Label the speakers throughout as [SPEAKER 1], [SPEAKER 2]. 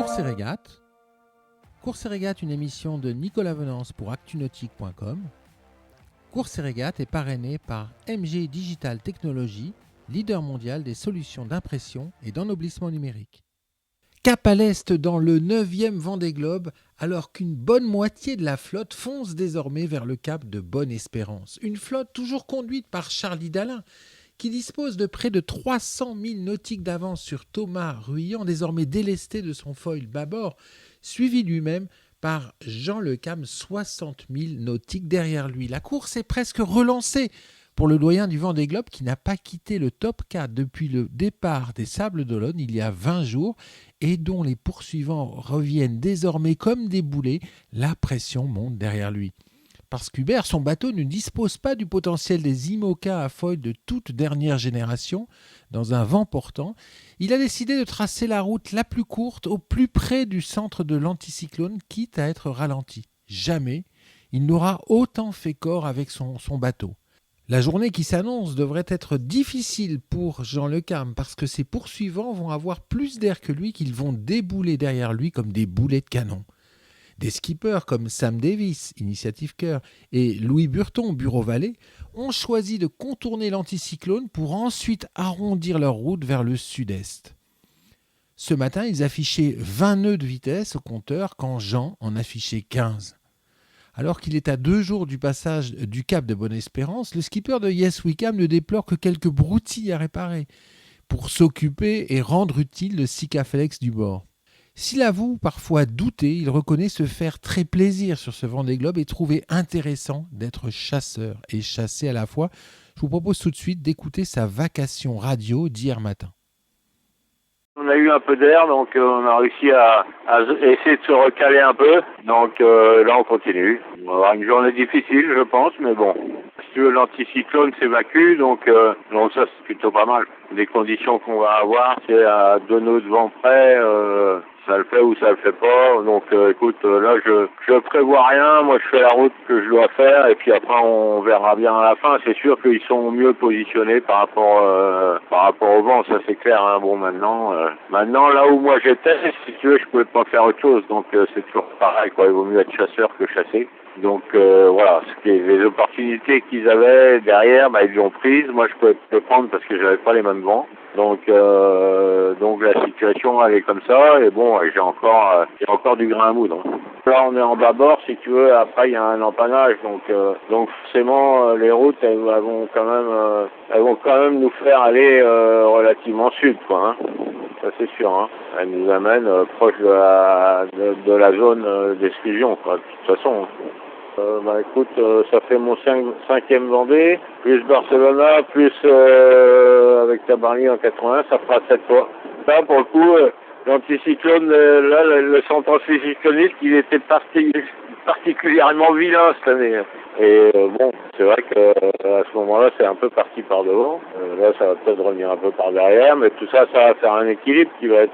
[SPEAKER 1] Courses et régates. Courses et régates, une émission de Nicolas Venance pour Actunautique.com. Courses et régates est parrainé par MG Digital Technologies, leader mondial des solutions d'impression et d'ennoblissement numérique. Cap à l'est dans le 9e Vendée Globe, alors qu'une bonne moitié de la flotte fonce désormais vers le cap de Bonne-Espérance. Une flotte toujours conduite par Charlie Dalin, qui dispose de près de 300 000 nautiques d'avance sur Thomas Ruyant, désormais délesté de son foil bâbord, suivi lui-même par Jean Le Cam, 60 000 nautiques derrière lui. La course est presque relancée pour le doyen du Vendée Globe qui n'a pas quitté le top 4 depuis le départ des Sables d'Olonne il y a 20 jours et dont les poursuivants reviennent désormais comme des boulets. La pression monte derrière lui. Parce qu'Hubert, son bateau ne dispose pas du potentiel des IMOCA à foil de toute dernière génération. Dans un vent portant, il a décidé de tracer la route la plus courte au plus près du centre de l'anticyclone, quitte à être ralenti. Jamais il n'aura autant fait corps avec son bateau. La journée qui s'annonce devrait être difficile pour Jean Le Cam parce que ses poursuivants vont avoir plus d'air que lui, qu'ils vont débouler derrière lui comme des boulets de canon. Des skippers comme Sam Davis, Initiative Cœur, et Louis Burton, Bureau Vallée, ont choisi de contourner l'anticyclone pour ensuite arrondir leur route vers le sud-est. Ce matin, ils affichaient 20 nœuds de vitesse au compteur quand Jean en affichait 15. Alors qu'il est à 2 jours du passage du cap de Bonne-Espérance, le skipper de Yes Wickham ne déplore que quelques broutilles à réparer pour s'occuper et rendre utile le Sikaflex du bord. S'il avoue parfois douter, il reconnaît se faire très plaisir sur ce Vendée Globe et trouver intéressant d'être chasseur et chassé à la fois. Je vous propose tout de suite d'écouter sa vacation radio d'hier matin.
[SPEAKER 2] On a eu un peu d'air, donc on a réussi à essayer de se recaler un peu. Donc là, on continue. On va avoir une journée difficile, je pense, mais bon. Si tu veux, l'anticyclone s'évacue, donc ça, c'est plutôt pas mal. Les conditions qu'on va avoir, c'est à 2 nœuds de vent près, ça le fait ou ça le fait pas. Donc écoute, là, je prévois rien. Moi, je fais la route que je dois faire, et puis après, on verra bien à la fin. C'est sûr qu'ils sont mieux positionnés par rapport au vent, ça c'est clair. Hein. Bon, maintenant, là où moi j'étais, si tu veux, je pouvais pas faire autre chose. Donc c'est toujours pareil, quoi. Il vaut mieux être chasseur que chasser. Donc voilà, les opportunités qu'ils avaient derrière, ils l'ont prise. Moi, je pouvais pas le prendre parce que j'avais pas les mêmes vents. Donc la situation elle est comme ça. Et bon, j'ai encore du grain à moudre. Là, on est en bâbord, si tu veux. Après, il y a un empannage, donc forcément, les routes, elles vont quand même nous faire aller relativement sud, quoi. Hein. Ça c'est sûr. Hein. Elle nous amène proche de la zone d'exclusion, quoi. De toute façon. Écoute, ça fait mon 5e Vendée, plus Barcelona, plus avec Tabarly en 80, ça fera 7 fois. Là, pour le coup, l'anticyclone, là, le centre anticycloniste, il était particulièrement vilain cette année. Et bon, c'est vrai que à ce moment-là, c'est un peu parti par devant. Là, ça va peut-être revenir un peu par derrière, mais tout ça, ça va faire un équilibre qui va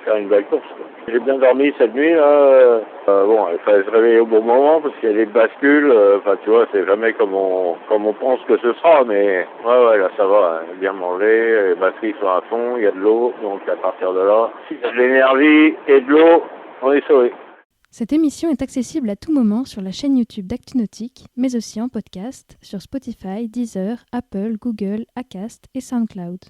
[SPEAKER 2] faire une belle course. J'ai bien dormi cette nuit, là. Bon, il fallait se réveiller au bon moment parce qu'il y a des bascules. Tu vois, c'est jamais comme on pense que ce sera, mais ouais, là, ça va. Hein, bien manger, les batteries sont à fond, il y a de l'eau, donc à partir de là, s'il y a de l'énergie et de l'eau, on est sauvé.
[SPEAKER 3] Cette émission est accessible à tout moment sur la chaîne YouTube d'Actunautique, mais aussi en podcast sur Spotify, Deezer, Apple, Google, Acast et SoundCloud.